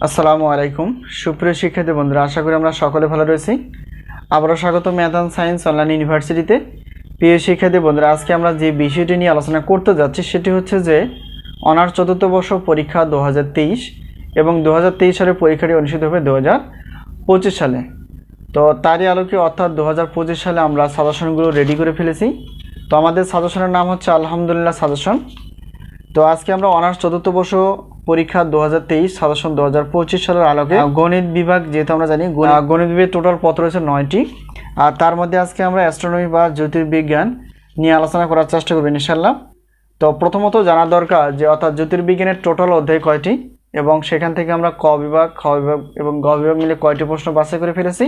আসসালামু আলাইকুম সুপ্রিয় শিক্ষার্থী বন্ধুরা, আশা করি আমরা সকলে ভালো রয়েছি। আবারও স্বাগত ম্যাথ অ্যান্ড সায়েন্স অনলাইন ইউনিভার্সিটিতে। প্রিয় শিক্ষার্থী বন্ধুরা, আজকে আমরা যে বিষয়টি নিয়ে আলোচনা করতে যাচ্ছি সেটি হচ্ছে যে অনার্স চতুর্থ বর্ষ পরীক্ষা 2023 এবং 2023 সালের পরীক্ষাটি অনুষ্ঠিত হবে 2025 সালে। তো তারই আলোকে অর্থাৎ 2025 সালে আমরা সাজেশনগুলো রেডি করে ফেলেছি। তো আমাদের সাজেশনের নাম হচ্ছে আলহামদুলিল্লাহ সাজেশন। তো আজকে আমরা অনার্স চতুর্থ বর্ষ পরীক্ষা 2023 সাজেশন 2025 সালের আলোকে গণিত বিভাগ, যেহেতু আমরা জানি গণিত বিভাগের টোটাল পত্র রয়েছে 9টি, আর তার মধ্যে আজকে আমরা অ্যাস্ট্রোনমি বা জ্যোতির্বিজ্ঞান নিয়ে আলোচনা করার চেষ্টা করব ইনশাআল্লাহ। তো প্রথমত জানা দরকার যে অর্থাৎ জ্যোতির্বিজ্ঞানের টোটাল অধ্যায় কয়টি এবং সেখান থেকে আমরা ক বিভাগ, খ বিভাগ এবং গ বিভাগ মিলে কয়টি প্রশ্ন বাছাই করে ফেলেছি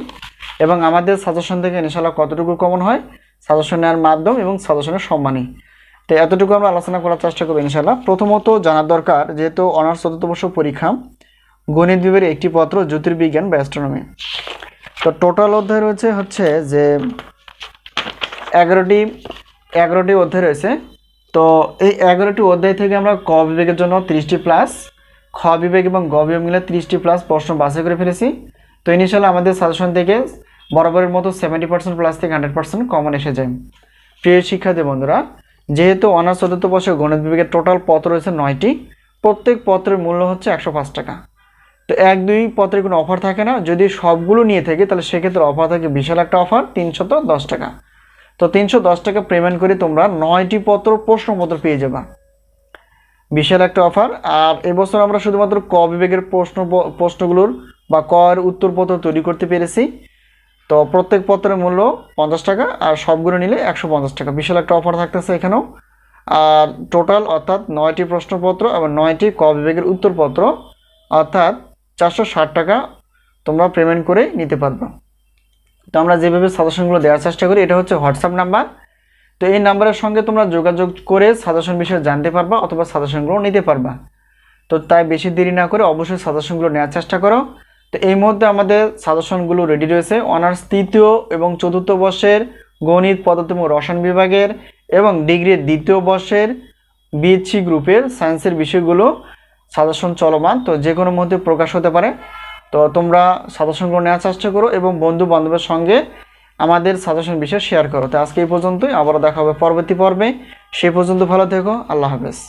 এবং আমাদের সাজেশন থেকে ইনশাআল্লাহ কতটুকু কমন হয়, সাজেশন নেওয়ার মাধ্যম এবং সাজেশনের সম্মানী। তো এতটুকু আমরা আলোচনা করার চেষ্টা করব ইনশাআল্লাহ। প্রথমত জানার দরকার, যেহেতু অনার্স চতুর্থ বর্ষ পরীক্ষা গণিত বিভাগের একটি পত্র জ্যোতির্বিজ্ঞান বা অ্যাস্ট্রোনমি। তো টোটাল অধ্যায় রয়েছে হচ্ছে যে 11টি অধ্যায় রয়েছে। তো এই 11টি অধ্যায় থেকে আমরা ক বিভাগের জন্য 30টি প্লাস, খ বিভাগ এবং গ বিভাগ মিলে 30টি প্লাস প্রশ্ন বাছাই করে ফেলেছি। তো ইনশাআল্লাহ আমাদের সাজেশন থেকে বরাবরের মতো 70% প্লাস থেকে 100% কমন এসে যায়। প্রিয় শিক্ষার্থী বন্ধুরা, যেহেতু অনার্স চতুর্থ বর্ষে গণিত বিভাগের টোটাল পত্র রয়েছে 9টি, প্রত্যেক পত্রের মূল্য হচ্ছে 105 টাকা। তো 1-2 পত্রের কোনো অফার থাকে না। যদি সবগুলো নিয়ে থাকে তাহলে সেক্ষেত্রে অফার থাকে বিশাল একটা অফার 310 টাকা। তো 310 টাকা পেমেন্ট করে তোমরা 9টি পত্র প্রশ্নপত্র পেয়ে যাবা, বিশাল একটা অফার। আর এবছর আমরা শুধুমাত্র ক বিভাগের প্রশ্নগুলোর বা ক এর উত্তরপত্র তৈরি করতে পেরেছি। তো প্রত্যেক পত্রের মূল্য 50 টাকা আর সবগুলো নিলে 150 টাকা, বিশাল একটা অফার থাকতেছে এখানেও। আর টোটাল অর্থাৎ 9টি প্রশ্নপত্র এবং 9টি ক বিভাগের উত্তরপত্র অর্থাৎ 460 টাকা তোমরা পেমেন্ট করে নিতে পারবে। তো আমরা যেভাবে সাজেশনগুলো দেওয়ার চেষ্টা করি, এটা হচ্ছে হোয়াটসঅ্যাপ নাম্বার। তো এই নাম্বারের সঙ্গে তোমরা যোগাযোগ করে সাজেশন বিষয়ে জানতে পারবা অথবা সাজেশনগুলো নিতে পারবা। তো তাই বেশি দেরি না করে অবশ্যই সাজেশনগুলো নেওয়ার চেষ্টা করো। তো এই মুহূর্তে আমাদের সাজেশনগুলো রেডি রয়েছে অনার্স তৃতীয় এবং চতুর্থ বর্ষের গণিত, পদার্থ এবং রসায়ন বিভাগের এবং ডিগ্রির দ্বিতীয় বর্ষের বিএসসি গ্রুপের সায়েন্সের বিষয়গুলো সাজেশন চলমান। তো যে কোনো মুহূর্তে প্রকাশ হতে পারে। তো তোমরা সাজেশনগুলো নেওয়ার চেষ্টা করো এবং বন্ধু বান্ধবের সঙ্গে আমাদের সাজেশন বিষয় শেয়ার করো। তো আজকে এই পর্যন্তই, আবারও দেখা হবে পরবর্তী পর্বে। সেই পর্যন্ত ভালো থেকো, আল্লাহ হাফেজ।